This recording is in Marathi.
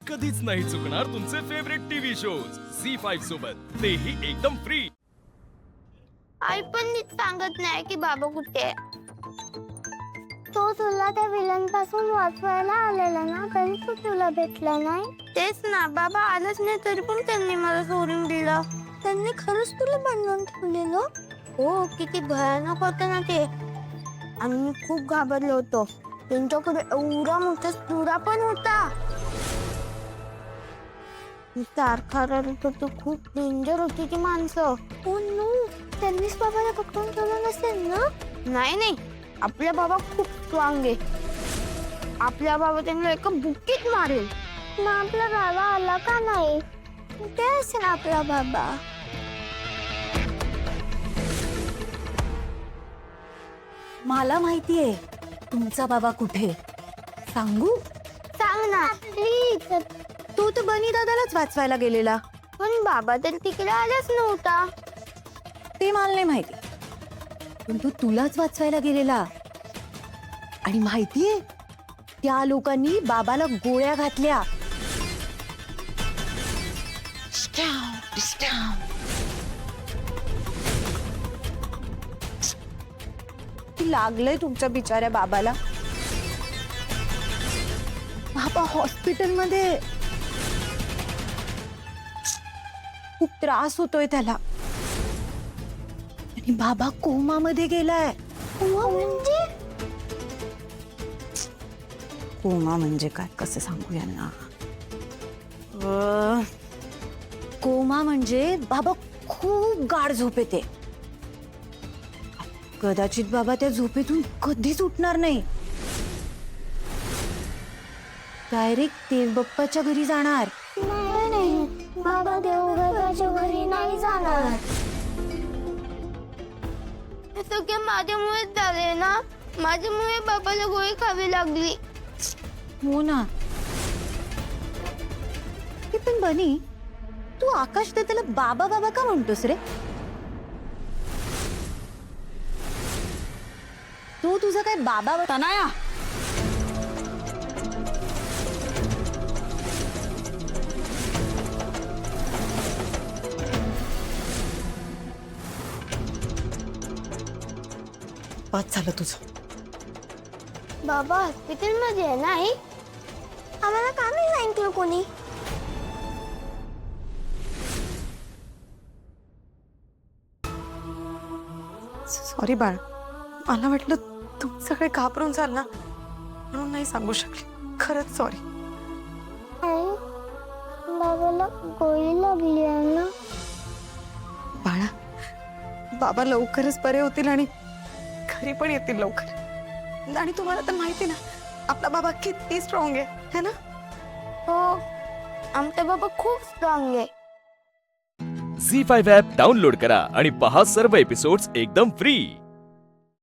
कधीच नाही चुकणार तुमचे फेवरेट टीव्ही शोज झी5 सोबत, तेही एकदम फ्री। आई पण नीट सांगत नाही की बाबा कुठे आहे। तो तुला त्या विलन पासून वाचवायला आलेला ना, तरी तो तुला भेटला नाही। तेच ना, बाबा आलाच नाही तरी पण त्यांनी मला सोडून दिलं। त्यांनी खरंच तुला बांधून ठेवलेलं? हो, किती भयानक होतं ना ते। आणि मी खूप घाबरलो होतो। त्यांच्याकडे एवढा मोठा सुरा पण होता। सारखा रडत होतो, खूप डेंजर होती ती माणसं। हो नो, त्यांनीच बाबाला पकडून ठेवलं नसेल ना? नाही नाही, आपला बाबा खूप स्ट्रॉंग आहे। आपला बाबा त्यांना एका बुक्कीत मारेल। मग आपला बाबा आला का नाही? कुठे असेल आपला बाबा? मला माहितीये तुमचा बाबा कुठे, सांगू? सांग ना प्लीज। तो तर बनी दादालाच वाचवायला गेलेला। पण बाबा तर तिकडे आलाच नव्हता। ते मला नाही माहिती, पण तो तुलाच वाचवायला गेलेला। आणि माहितीये, त्या लोकांनी बाबाला गोळ्या घातल्या। लागलंय तुमच्या बिचाऱ्या बाबाला। बाबा हॉस्पिटलमध्ये, खूप त्रास होतोय त्याला। आणि बाबा कोमामध्ये गेलाय। कोमा म्हणजे काय, कसं सांगू यांना? कोमा म्हणजे बाबा खूप गाढ झोप येते। कदाचित बाबा त्या झोपेतून कधीच उठणार नाही। डायरेक्ट देवबाप्पाच्या घरी जाणार। नाही, बाबा देवबाप्पाच्या घरी नाही जाणार। हे सगळं माझ्यामुळेच झाले ना, माझ्यामुळे बाबाला गोळी खावी लागली। हो ना। हे पण बनी, तू आकाश दादाला बाबा बाबा का म्हणतोस रे? तू तुझा काय बाबा तनाया? पाच झालं तुझं। बाबा हॉस्पिटलमध्ये आहे नाही? आम्हाला का नाही सांगितलं कोणी? सॉरी बाळ, मला वाटलं तुम्ही सगळे घाबरून जाल ना, म्हणून नाही सांगू शकले। खरंच सॉरी। बाबाला गोळी लागली आहे ना? बाळा, बाबा लवकरच बरे होतील आणि घरी पण येतील लवकर। आणि तुम्हाला तर माहिती ना, आपला बाबा किती स्ट्रॉंग आहे, है ना? हो, आमचा बाबा खूप स्ट्रॉंग आहे। झी5 ॲप डाउनलोड करा आणि पहा सर्व एपिसोड्स एकदम फ्री।